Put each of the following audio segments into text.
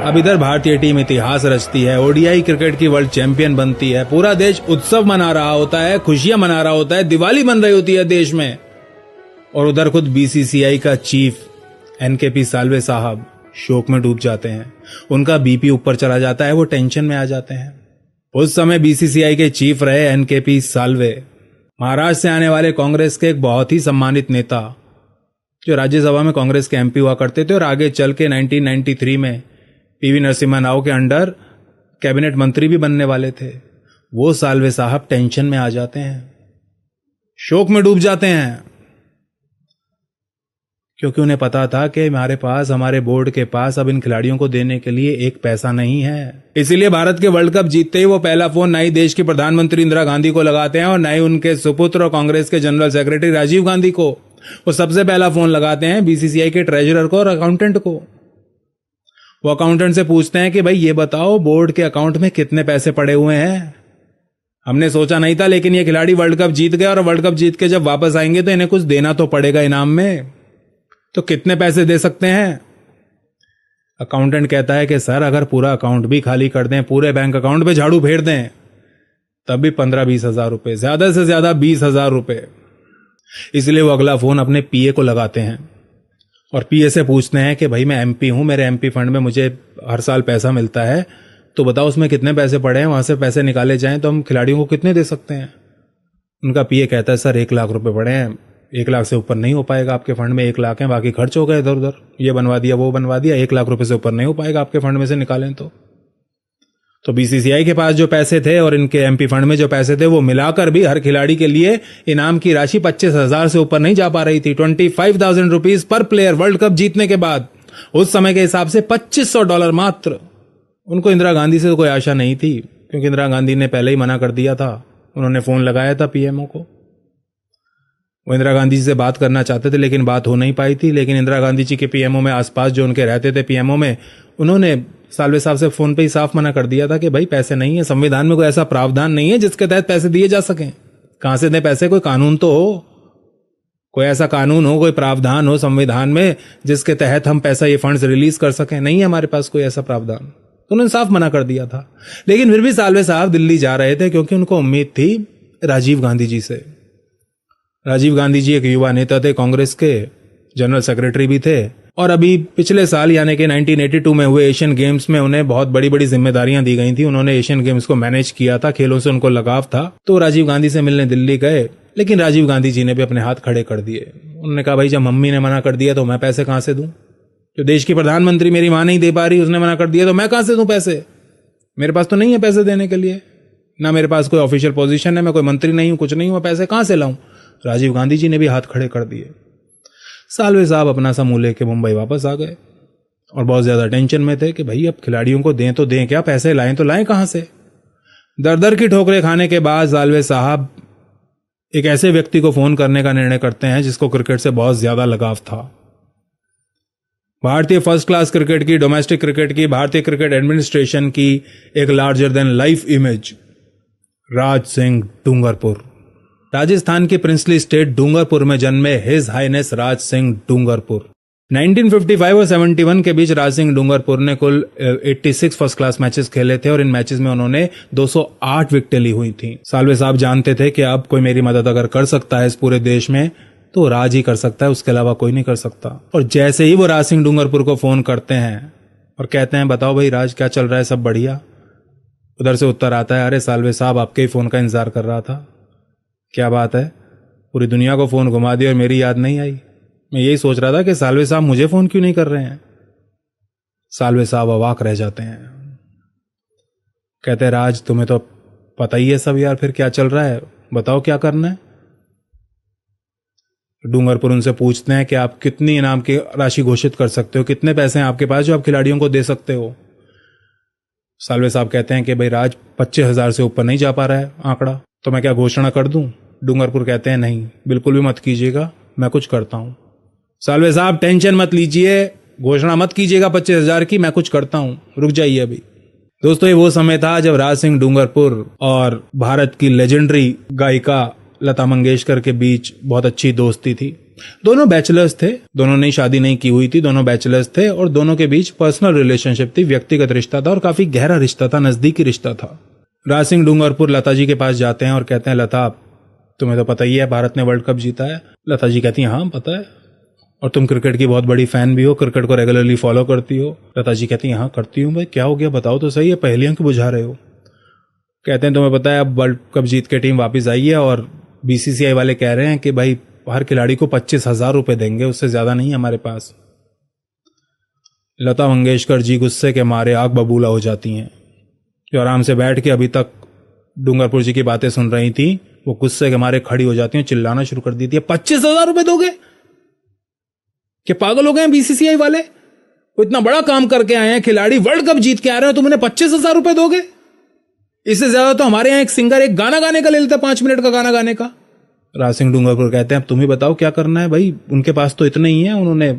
अब इधर भारतीय टीम इतिहास रचती है, ओडीआई क्रिकेट की वर्ल्ड चैंपियन बनती है, पूरा देश उत्सव मना रहा होता है, खुशियां मना रहा होता है, दिवाली बन रही होती है देश में। और उधर खुद बीसीसीआई का चीफ एनकेपी साल्वे साहब शोक में डूब जाते हैं। उनका बीपी ऊपर चला जाता है, वो टेंशन में आ जाते हैं। उस समय बीसीसीआई के चीफ रहे एनकेपी साल्वे, महाराष्ट्र से आने वाले कांग्रेस के एक बहुत ही सम्मानित नेता, जो राज्यसभा में कांग्रेस के एमपी हुआ करते थे और आगे चल के 1993 में पीवी नरसिम्हा राव के अंडर कैबिनेट मंत्री भी बनने वाले थे। वो साल्वे साहब टेंशन में आ जाते हैं, शोक में डूब जाते हैं, क्योंकि उन्हें पता था कि हमारे बोर्ड के पास अब इन खिलाड़ियों को देने के लिए एक पैसा नहीं है। इसीलिए भारत के वर्ल्ड कप जीतते ही वो पहला फोन ना ही देश की प्रधानमंत्री इंदिरा गांधी को लगाते हैं और ना ही उनके सुपुत्र और कांग्रेस के जनरल सेक्रेटरी राजीव गांधी को। वो सबसे पहला फोन लगाते हैं बीसीसीआई के ट्रेजरर को और अकाउंटेंट को। वो अकाउंटेंट से पूछते हैं कि भाई ये बताओ, बोर्ड के अकाउंट में कितने पैसे पड़े हुए हैं? हमने सोचा नहीं था, लेकिन ये खिलाड़ी वर्ल्ड कप जीत गए और वर्ल्ड कप जीत के जब वापस आएंगे तो इन्हें कुछ देना तो पड़ेगा इनाम में, तो कितने पैसे दे सकते हैं? अकाउंटेंट कहता है कि सर, अगर पूरा अकाउंट भी खाली कर दें, पूरे बैंक अकाउंट पे झाड़ू फेर दें, तब भी 15-20 हजार रुपए, ज्यादा से ज्यादा 20 हजार रुपए। इसलिए वो अगला फोन अपने पीए को लगाते हैं और पीए से पूछते हैं कि भाई मैं एमपी हूं, मेरे एमपी फंड में मुझे हर साल पैसा मिलता है, तो बताओ उसमें कितने पैसे पड़े हैं, वहां से पैसे निकाले जाएं तो हम खिलाड़ियों को कितने दे सकते हैं? उनका पीए कहता है सर 1 लाख रुपए पड़े हैं, 1 लाख से ऊपर नहीं हो पाएगा, आपके फंड में 1 लाख है, बाकी खर्च हो गए इधर उधर, ये बनवा दिया वो बनवा दिया, 1 लाख रुपए से ऊपर नहीं हो पाएगा आपके फंड में से निकालें तो बीसीसीआई के पास जो पैसे थे और इनके एमपी फंड में जो पैसे थे, वो मिलाकर भी हर खिलाड़ी के लिए इनाम की राशि 25,000 से ऊपर नहीं जा पा रही थी। 25,000 rupees per player world cup जीतने के बाद, उस समय के हिसाब से $2,500 मात्र। उनको इंदिरा गांधी से तो कोई आशा नहीं थी, क्योंकि इंदिरा गांधी ने पहले ही मना कर दिया था। उन्होंने फोन लगाया था पीएमओ को, वो इंदिरा गांधी जी से बात करना चाहते थे, लेकिन बात हो नहीं पाई थी। लेकिन इंदिरा गांधी जी के पीएमओ में आसपास जो उनके रहते थे पीएमओ में, उन्होंने साल्वे साहब से फोन पे ही साफ मना कर दिया था कि भाई पैसे नहीं है, संविधान में कोई ऐसा प्रावधान नहीं है जिसके तहत पैसे दिए जा सकें। कहां से दें पैसे? कोई कानून तो हो, कोई ऐसा कानून हो, कोई प्रावधान हो संविधान में जिसके तहत हम पैसा, ये फंड्स रिलीज कर सकें। नहीं है हमारे पास कोई ऐसा प्रावधान, तो उन्होंने साफ मना कर दिया था। लेकिन फिर भी साल्वे साहब दिल्ली जा रहे थे, क्योंकि उनको उम्मीद थी राजीव गांधी जी से। राजीव गांधी जी एक युवा नेता थे, कांग्रेस के जनरल सेक्रेटरी भी थे, और अभी पिछले साल यानी कि 1982 में हुए एशियन गेम्स में उन्हें बहुत बड़ी बड़ी जिम्मेदारियां दी गई थी। उन्होंने एशियन गेम्स को मैनेज किया था, खेलों से उनको लगाव था, तो राजीव गांधी से मिलने दिल्ली गए। लेकिन राजीव गांधी जी ने भी अपने हाथ खड़े कर दिए। उन्होंने कहा भाई जब मम्मी ने मना कर दिया तो मैं पैसे कहां से दूं? जो देश की प्रधानमंत्री मेरी मां नहीं दे पा रही, उसने मना कर दिया, तो मैं कहां से दूं पैसे? मेरे पास तो नहीं है पैसे देने के लिए, ना मेरे पास कोई ऑफिशियल पोजीशन है, मैं कोई मंत्री नहीं हूं, कुछ नहीं हूं, पैसे कहां से लाऊं? राजीव गांधी जी ने भी हाथ खड़े कर दिए। साल्वे साहब अपना सा मुंह लेके मुंबई वापस आ गए और बहुत ज्यादा टेंशन में थे कि भाई अब खिलाड़ियों को दें तो दें क्या, पैसे लाएं तो लाएं कहां से? दर दर की ठोकरें खाने के बाद साल्वे साहब एक ऐसे व्यक्ति को फोन करने का निर्णय करते हैं जिसको क्रिकेट से बहुत ज्यादा लगाव था। भारतीय फर्स्ट क्लास क्रिकेट की, डोमेस्टिक क्रिकेट की, भारतीय क्रिकेट एडमिनिस्ट्रेशन की एक larger than life image, Raj Singh Dungarpur. Rajasthan की प्रिंसली स्टेट डूंगरपुर में जन्मे हिज हाइनेस राज सिंह डूंगरपुर। 1955 और 71 के बीच राज सिंह डूंगरपुर ने कुल 86 फर्स्ट क्लास मैचेस खेले थे और इन मैचेस में उन्होंने 208 विकेटें ली हुई थी। साल्वे साहब जानते थे कि अब कोई मेरी मदद अगर कर सकता है इस पूरे देश में तो राज ही कर सकता है, उसके अलावा कोई नहीं कर सकता। और जैसे ही वो राज सिंह डूंगरपुर को फोन करते हैं और कहते हैं बताओ भाई राज क्या चल रहा है, सब बढ़िया? उधर से उत्तर आता है, अरे साल्वे साहब आपके ही फोन का इंतजार कर रहा था। क्या बात है, पूरी दुनिया को फोन घुमा दिया और मेरी याद नहीं आई? मैं यही सोच रहा था कि साल्वे साहब मुझे फोन क्यों नहीं कर रहे हैं। साल्वे साहब अवाक रह जाते हैं, कहते हैं राज तुम्हें तो पता ही है सब यार, फिर क्या चल रहा है, बताओ क्या करना है? डूंगरपुर उनसे पूछते हैं कि आप कितनी इनाम की राशि घोषित कर सकते हो, कितने पैसे हैं आपके पास जो आप खिलाड़ियों को दे सकते हो? साल्वे साहब कहते हैं कि भाई राज 25,000 से ऊपर नहीं जा पा रहा है आंकड़ा, तो मैं क्या घोषणा कर दूं? डूंगरपुर कहते हैं नहीं, बिल्कुल भी मत कीजिएगा, मैं कुछ करता हूं। साल्वे साहब टेंशन मत लीजिए, घोषणा मत कीजिएगा 25,000 की, मैं कुछ करता हूं, रुक जाइए अभी। दोस्तों ये वो समय था जब राज सिंह डूंगरपुर और भारत की लेजेंडरी गायिका लता मंगेशकर के बीच बहुत अच्छी दोस्ती थी। दोनों बैचलर्स थे, दोनों ने शादी नहीं की हुई थी, दोनों बैचलर्स थे और दोनों के बीच पर्सनल रिलेशनशिप थी, व्यक्तिगत रिश्ता था और काफी गहरा रिश्ता था, नजदीकी रिश्ता था। राज सिंह डूंगरपुर लता जी के पास जाते हैं और कहते हैं, लता तुम्हें तो पता ही है भारत ने वर्ल्ड कप जीता है। लता जी कहती हैं, हाँ पता है, और तुम क्रिकेट की बहुत बड़ी फैन भी हो, क्रिकेट को रेगुलरली फॉलो करती हो। लता जी कहती हैं, हाँ करती हूँ। भाई क्या हो गया, बताओ तो सही है, पहेलियां क्यों बुझा रहे हो। कहते हैं, तुम्हें पता है अब वर्ल्ड कप जीत के टीम वापस आई है और बीसीसीआई वाले कह रहे हैं कि भाई हर खिलाड़ी को 25,000 रुपए देंगे, उससे ज्यादा नहीं हमारे पास। लता मंगेशकर जी गुस्से के मारे आग बबूला हो जाती हैं। जो आराम से बैठ के अभी तक डूंगरपुर जी की बातें सुन रही थी, वो गुस्से के मारे खड़ी हो जाती हैं, चिल्लाना शुरू कर देती है, 25,000 रुपए दोगे? क्या पागल हो गए हैं बीसीसीआई वाले? वो इतना बड़ा काम करके आए हैं, खिलाड़ी वर्ल्ड कप जीत के आ रहे हो, तुम उन्हें 25,000 रुपए दोगे? इससे ज्यादा तो हमारे यहाँ एक सिंगर एक गाना गाने का ले लेता, 5 मिनट का गाना गाने का। राज सिंह डूंगरपुर कहते हैं, अब तुम ही बताओ क्या करना है भाई, उनके पास तो इतने ही है। उन्होंने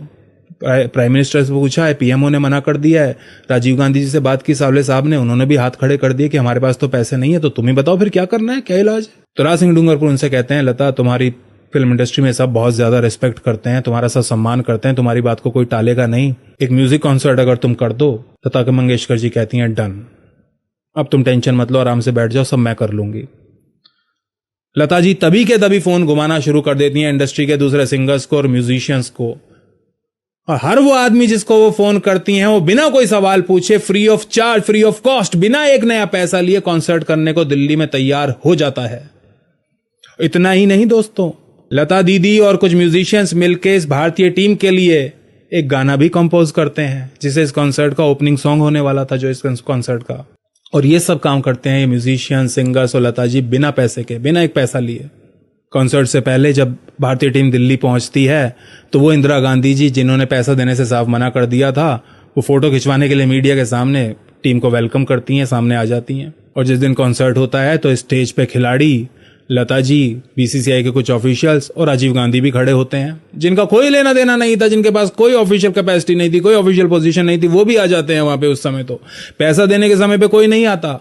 प्राइम मिनिस्टर से पूछा है, पीएमओ ने मना कर दिया है, राजीव गांधी जी से बात की सावले साहब ने, उन्होंने भी हाथ खड़े कर दिए कि हमारे पास तो पैसे नहीं है, तो तुम ही बताओ फिर क्या करना है, क्या इलाज है। तो राज सिंह डूंगरपुर उनसे कहते हैं, लता तुम्हारी फिल्म इंडस्ट्री में सब बहुत ज्यादा रिस्पेक्ट करते हैं, तुम्हारा सब सम्मान करते हैं, तुम्हारी बात को कोई टालेगा नहीं, एक म्यूजिक कॉन्सर्ट अगर तुम कर दो। लता मंगेशकर जी कहती हैं, डन, अब तुम टेंशन मत लो, आराम से बैठ जाओ, सब मैं कर लूंगी। लता जी तभी के तभी फोन घुमाना शुरू कर देती हैं इंडस्ट्री के दूसरे सिंगर्स को और म्यूजिशियंस को, और हर वो आदमी जिसको वो फोन करती हैं वो बिना कोई सवाल पूछे, free of charge, free of cost, बिना एक नया पैसा लिए कॉन्सर्ट करने को दिल्ली में तैयार हो जाता है। इतना ही नहीं दोस्तों, लता दीदी और कुछ म्यूजिशियंस मिलकर इस भारतीय टीम के लिए एक गाना भी कंपोज करते हैं, जिसे इस कॉन्सर्ट का ओपनिंग सॉन्ग होने वाला था, जो इस कॉन्सर्ट का। और ये सब काम करते हैं ये म्यूजिशियन, सिंगर्स और लता जी बिना पैसे के, बिना एक पैसा लिए। कॉन्सर्ट से पहले जब भारतीय टीम दिल्ली पहुंचती है तो वो इंदिरा गांधी जी, जिन्होंने पैसा देने से साफ मना कर दिया था, वो फोटो खिंचवाने के लिए मीडिया के सामने टीम को वेलकम करती हैं, सामने आ जाती हैं। और जिस दिन कॉन्सर्ट होता है तो स्टेज पे खिलाड़ी, लता जी, बीसीसीआई के कुछ ऑफिशियल्स और राजीव गांधी भी खड़े होते हैं, जिनका कोई लेना देना नहीं था, जिनके पास कोई ऑफिशियल कैपेसिटी नहीं थी, कोई ऑफिशियल पोजीशन नहीं थी, वो भी आ जाते हैं वहां पे। उस समय तो पैसा देने के समय पे कोई नहीं आता,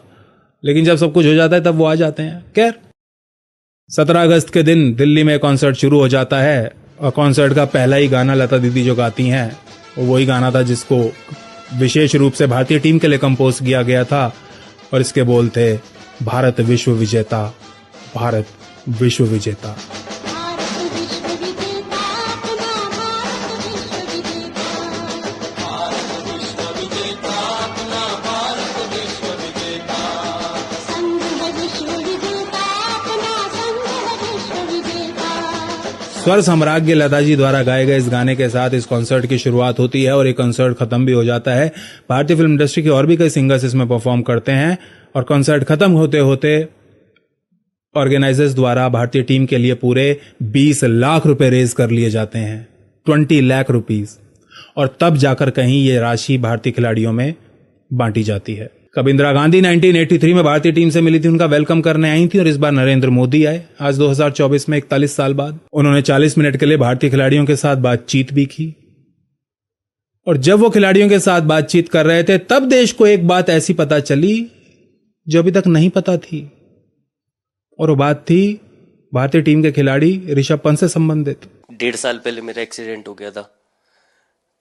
लेकिन जब सब कुछ हो जाता है तब वो आ जाते हैं। खैर, 17 अगस्त के दिन दिल्ली में कॉन्सर्ट शुरू हो जाता है और कॉन्सर्ट का पहला ही गाना लता दीदी जो गाती हैं वो वही गाना था जिसको विशेष रूप से भारतीय टीम के लिए कंपोज किया गया था, और इसके बोल थे, भारत विश्व विजेता, भारत विश्व विजेता। स्वर सम्राज्ञ लता जी द्वारा गाए गए इस गाने के साथ इस कॉन्सर्ट की शुरुआत होती है और ये कॉन्सर्ट खत्म भी हो जाता है। भारतीय फिल्म इंडस्ट्री के और भी कई सिंगर्स इसमें परफॉर्म करते हैं और कॉन्सर्ट खत्म होते होते ऑर्गेनाइजर्स द्वारा भारतीय टीम के लिए पूरे 20 लाख रुपए रेज कर लिए जाते हैं, 20 लाख रुपीस, और तब जाकर कहीं ये राशि भारतीय खिलाड़ियों में बांटी जाती है। कब इंदिरा गांधी 1983 में भारतीय टीम से मिली थी, उनका वेलकम करने आई थी, और इस बार नरेंद्र मोदी आए आज 2024 में 41 साल बाद। उन्होंने 40 मिनट के लिए भारतीय खिलाड़ियों के साथ बातचीत भी की, और जब वो खिलाड़ियों के साथ बातचीत कर रहे थे तब देश को एक बात ऐसी पता चली जो अभी तक नहीं पता थी, और वो बात थी भारतीय टीम के खिलाड़ी ऋषभ पंत से संबंधित। 1.5 साल पहले मेरा एक्सीडेंट हो गया था,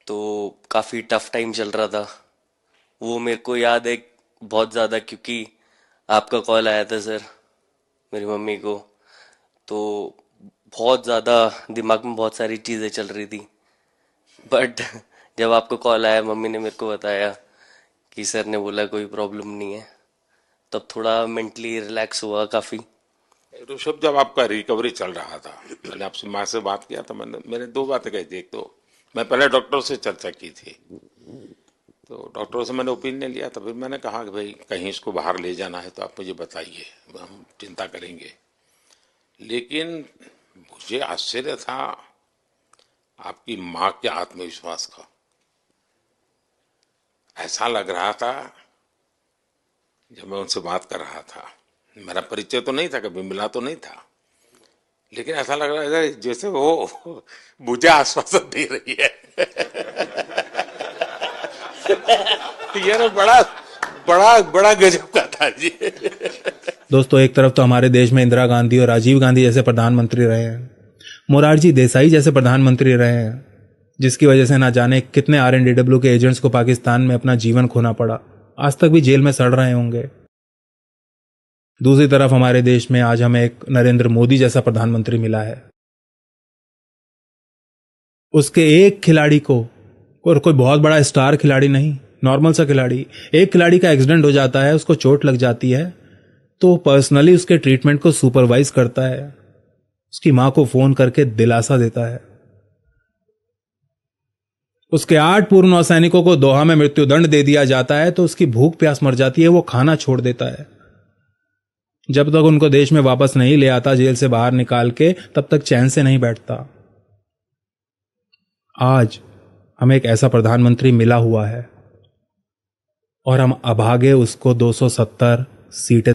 तो काफी टफ टाइम चल रहा था। वो मेरे को याद है बहुत ज्यादा, क्योंकि आपका कॉल आया था सर मेरी मम्मी को, तो बहुत ज्यादा दिमाग में बहुत सारी चीजें चल रही थी। बट जब आपका कॉल आया, मम्मी ने मेरे को बताया कि सर ने बोला कोई प्रॉब्लम नहीं है, तब थोड़ा मेंटली रिलैक्स हुआ काफी। ऋषभ, जब आपका रिकवरी चल रहा था, मैंने आपसे माँ से बात किया था, मैंने 2 बातें कही थी। एक तो मैं पहले डॉक्टर से चर्चा की थी, तो डॉक्टरों से मैंने ओपिनियन लिया था। फिर मैंने कहा कि भाई कहीं इसको बाहर ले जाना है तो आप मुझे बताइए, हम चिंता करेंगे। लेकिन मुझे आश्चर्य था आपकी माँ के आत्मविश्वास का। ऐसा लग रहा था, जब मैं उनसे बात कर रहा था, मेरा परिचय तो नहीं था, कभी मिला तो नहीं था, लेकिन ऐसा लग रहा है जैसे वो मुझे आश्वासन दे रही है। यार बड़ा बड़ा बड़ा गजब का था जी। दोस्तों, एक तरफ तो हमारे देश में इंदिरा गांधी और राजीव गांधी जैसे प्रधानमंत्री रहे हैं, मोरारजी देसाई जैसे प्रधानमंत्री रहे हैं, जिसकी वजह से ना जाने कितने RNDW के एजेंट्स को पाकिस्तान में अपना जीवन खोना पड़ा, आज तक भी जेल में सड़ रहे होंगे। दूसरी तरफ हमारे देश में आज हमें एक नरेंद्र मोदी जैसा प्रधानमंत्री मिला है। उसके एक खिलाड़ी को, और कोई बहुत बड़ा स्टार खिलाड़ी नहीं, नॉर्मल सा खिलाड़ी, एक खिलाड़ी का एक्सीडेंट हो जाता है, उसको चोट लग जाती है, तो पर्सनली उसके ट्रीटमेंट को सुपरवाइज करता है, उसकी मां को फोन करके दिलासा देता है। उसके 8 पूर्व नौसैनिकों को दोहा में मृत्युदंड दे दिया जाता है, तो उसकी भूख प्यास मर जाती है, वो खाना छोड़ देता है। जब तक उनको देश में वापस नहीं ले आता जेल से बाहर निकाल के, तब तक चैन से नहीं बैठता। आज हमें एक ऐसा प्रधानमंत्री मिला हुआ है और हम अभागे उसको 270 सीटें